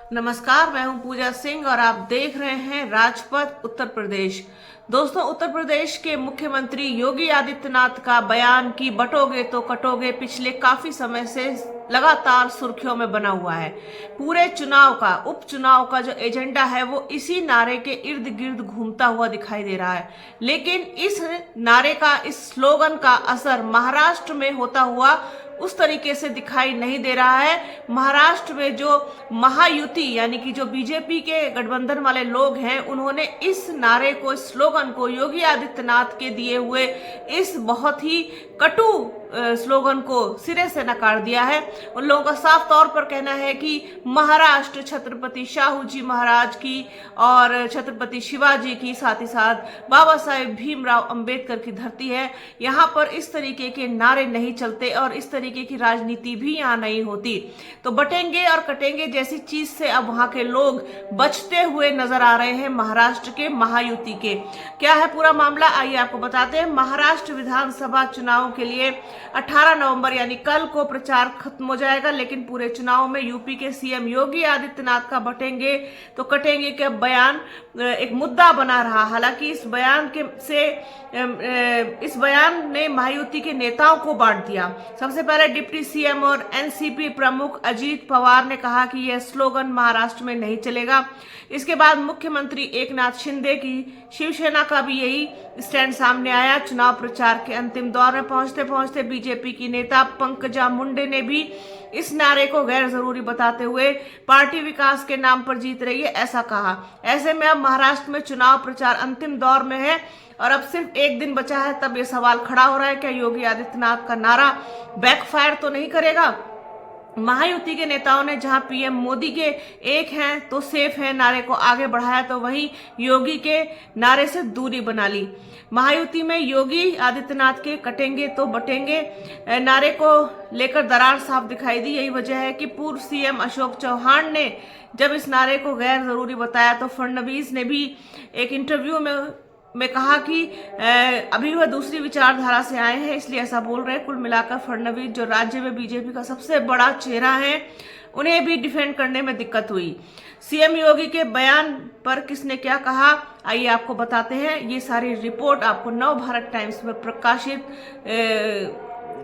नमस्कार, मैं हूं पूजा सिंह और आप देख रहे हैं राजपथ उत्तर प्रदेश। दोस्तों, उत्तर प्रदेश के मुख्यमंत्री योगी आदित्यनाथ का बयान कि बटोगे तो कटोगे पिछले काफी समय से लगातार सुर्खियों में बना हुआ है। पूरे चुनाव का, उपचुनाव का जो एजेंडा है वो इसी नारे के इर्द गिर्द घूमता हुआ दिखाई दे रहा है। लेकिन इस नारे का, इस स्लोगन का असर महाराष्ट्र में होता हुआ उस तरीके से दिखाई नहीं दे रहा है। महाराष्ट्र में जो महायुति यानी कि जो बीजेपी के गठबंधन वाले लोग हैं, उन्होंने इस नारे को, इस स्लोगन को, योगी आदित्यनाथ के दिए हुए इस बहुत ही कटु स्लोगन को सिरे से नकार दिया है। उन लोगों का साफ तौर पर कहना है कि महाराष्ट्र छत्रपति शाहू जी महाराज की और छत्रपति शिवाजी की, साथ ही साथ बाबा साहेब भीमराव अंबेडकर की धरती है। यहाँ पर इस तरीके के नारे नहीं चलते और इस तरीके की राजनीति भी यहाँ नहीं होती। तो बटेंगे और कटेंगे जैसी चीज से अब वहां के लोग बचते हुए नजर आ रहे हैं। महाराष्ट्र के महायुति के क्या है पूरा मामला, आइए आपको बताते हैं। महाराष्ट्र विधानसभा चुनाव के लिए 18 नवंबर यानी कल को प्रचार खत्म हो जाएगा, लेकिन पूरे चुनाव में यूपी के सीएम योगी आदित्यनाथ का बटेंगे तो कटेंगे का बयान एक मुद्दा बना रहा। हालांकि इस बयान ने महायुति के नेताओं को बांट दिया। सबसे पहले डिप्टी सीएम और एनसीपी प्रमुख अजीत पवार ने कहा कि यह स्लोगन महाराष्ट्र में नहीं चलेगा। इसके बाद मुख्यमंत्री एकनाथ शिंदे की शिवसेना का भी यही स्टैंड सामने आया। चुनाव प्रचार के अंतिम दौर में पहुंचते पहुंचते बीजेपी की नेता पंकजा मुंडे ने भी इस नारे को गैर जरूरी बताते हुए पार्टी विकास के नाम पर जीत रही है ऐसा कहा। ऐसे में अब महाराष्ट्र में चुनाव प्रचार अंतिम दौर में है और अब सिर्फ एक दिन बचा है, तब ये सवाल खड़ा हो रहा है क्या योगी आदित्यनाथ का नारा बैकफायर तो नहीं करेगा। महायुति के नेताओं ने जहां पीएम मोदी के एक हैं तो सेफ है नारे को आगे बढ़ाया, तो वहीं योगी के नारे से दूरी बना ली। महायुति में योगी आदित्यनाथ के कटेंगे तो बटेंगे नारे को लेकर दरार साफ दिखाई दी। यही वजह है कि पूर्व सीएम अशोक चौहान ने जब इस नारे को गैर जरूरी बताया तो फडणवीस ने भी एक इंटरव्यू में कहा कि अभी वह दूसरी विचारधारा से आए हैं, इसलिए ऐसा बोल रहे हैं। कुल मिलाकर फडणवीस जो राज्य में बीजेपी का सबसे बड़ा चेहरा है, उन्हें भी डिफेंड करने में दिक्कत हुई। सीएम योगी के बयान पर किसने क्या कहा, आइए आपको बताते हैं। ये सारी रिपोर्ट आपको नव भारत टाइम्स में प्रकाशित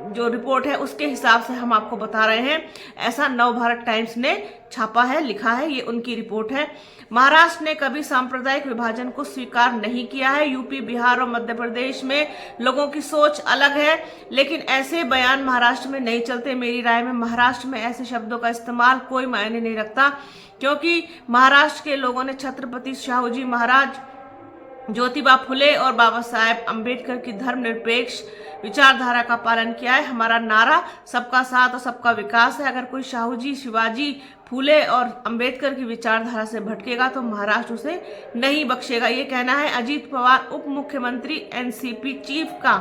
जो रिपोर्ट है उसके हिसाब से हम आपको बता रहे हैं। ऐसा नव भारत टाइम्स ने छापा है, लिखा है, ये उनकी रिपोर्ट है। महाराष्ट्र ने कभी सांप्रदायिक विभाजन को स्वीकार नहीं किया है। यूपी, बिहार और मध्य प्रदेश में लोगों की सोच अलग है, लेकिन ऐसे बयान महाराष्ट्र में नहीं चलते। मेरी राय में महाराष्ट्र में ऐसे शब्दों का इस्तेमाल कोई मायने नहीं रखता, क्योंकि महाराष्ट्र के लोगों ने छत्रपति शाहू जी महाराज, ज्योतिबा फुले और बाबा साहेब अंबेडकर की धर्मनिरपेक्ष विचारधारा का पालन किया है। हमारा नारा सबका साथ और सबका विकास है। अगर कोई शाहू जी, शिवाजी, फुले और अंबेडकर की विचारधारा से भटकेगा तो महाराष्ट्र उसे नहीं बख्शेगा। ये कहना है अजीत पवार उप मुख्यमंत्री एनसीपी चीफ का।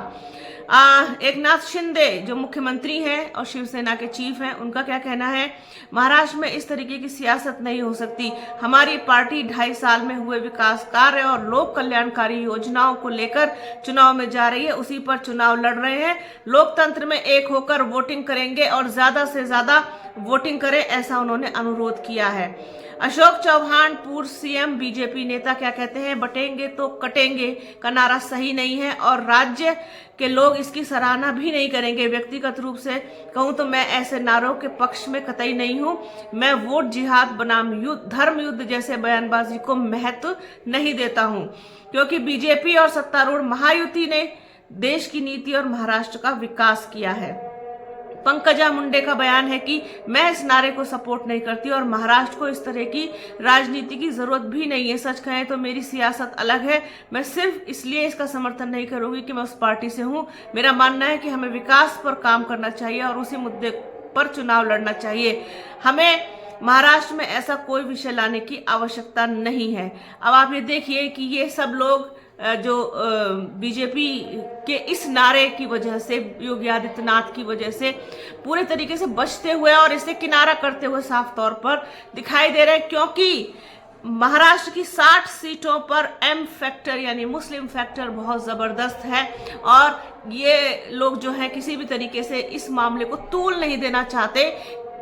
एकनाथ शिंदे जो मुख्यमंत्री हैं और शिवसेना के चीफ हैं, उनका क्या कहना है, महाराष्ट्र में इस तरीके की सियासत नहीं हो सकती। हमारी पार्टी 2.5 साल में हुए विकास कार्य और लोक कल्याणकारी योजनाओं को लेकर चुनाव में जा रही है, उसी पर चुनाव लड़ रहे हैं। लोकतंत्र में एक होकर वोटिंग करेंगे और ज्यादा से ज्यादा वोटिंग करें, ऐसा उन्होंने अनुरोध किया है। अशोक चौहान पूर्व सीएम बीजेपी नेता क्या कहते हैं, बटेंगे तो कटेंगे का नारा सही नहीं है और राज्य के लोग इसकी सराहना भी नहीं करेंगे। व्यक्तिगत रूप से कहूं तो मैं ऐसे नारों के पक्ष में कतई नहीं हूं। मैं वोट जिहाद बनाम युद्ध, धर्म युद्ध जैसे बयानबाजी को महत्व नहीं देता हूं, क्योंकि बीजेपी और सत्तारूढ़ महायुति ने देश की नीति और महाराष्ट्र का विकास किया है। पंकजा मुंडे का बयान है कि मैं इस नारे को सपोर्ट नहीं करती और महाराष्ट्र को इस तरह की राजनीति की जरूरत भी नहीं है। सच कहें तो मेरी सियासत अलग है। मैं सिर्फ इसलिए इसका समर्थन नहीं करूंगी कि मैं उस पार्टी से हूं। मेरा मानना है कि हमें विकास पर काम करना चाहिए और उसी मुद्दे पर चुनाव लड़ना चाहिए। हमें महाराष्ट्र में ऐसा कोई विषय लाने की आवश्यकता नहीं है। अब आप ये देखिए कि ये सब लोग जो बीजेपी के इस नारे की वजह से, योगी आदित्यनाथ की वजह से पूरे तरीके से बचते हुए और इसे किनारा करते हुए साफ तौर पर दिखाई दे रहे हैं, क्योंकि महाराष्ट्र की 60 सीटों पर एम फैक्टर यानी मुस्लिम फैक्टर बहुत जबरदस्त है और ये लोग जो है किसी भी तरीके से इस मामले को तूल नहीं देना चाहते।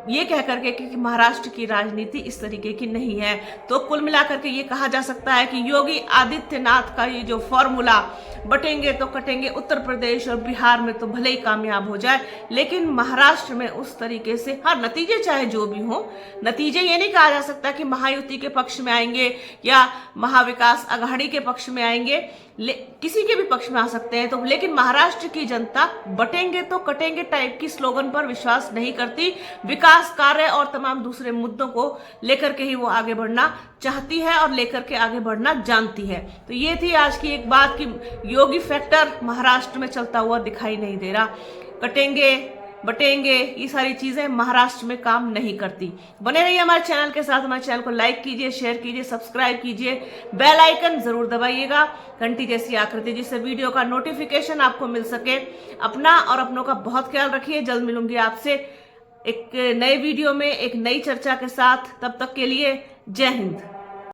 ये कह करके कि महाराष्ट्र की राजनीति इस तरीके की नहीं है। तो कुल मिलाकर के ये कहा जा सकता है कि योगी आदित्यनाथ का ये जो फॉर्मूला बटेंगे तो कटेंगे, उत्तर प्रदेश और बिहार में तो भले ही कामयाब हो जाए, लेकिन महाराष्ट्र में उस तरीके से, हाँ नतीजे चाहे जो भी हो, नतीजे ये नहीं कहा जा सकता कि महायुति के पक्ष में आएंगे या महाविकास आघाड़ी के पक्ष में आएंगे, किसी के भी पक्ष में आ सकते हैं। तो लेकिन महाराष्ट्र की जनता बटेंगे तो कटेंगे टाइप की स्लोगन पर विश्वास नहीं करती। विकास कार्य और तमाम दूसरे मुद्दों को लेकर के ही वो आगे बढ़ना चाहती है और लेकर के आगे बढ़ना जानती है। तो ये थी आज की एक बात कि योगी फैक्टर महाराष्ट्र में चलता हुआ दिखाई नहीं दे रहा। कटेंगे बटेंगे ये सारी चीजें महाराष्ट्र में काम नहीं करती। बने रहिए हमारे चैनल के साथ। हमारे चैनल को लाइक कीजिए, शेयर कीजिए, सब्सक्राइब कीजिए, बेल आइकन जरूर दबाइएगा, घंटी जैसी आकृति, जिससे वीडियो का नोटिफिकेशन आपको मिल सके। अपना और अपनों का बहुत ख्याल रखिए। जल्द मिलूंगी आपसे एक नए वीडियो में एक नई चर्चा के साथ। तब तक के लिए जय हिंद।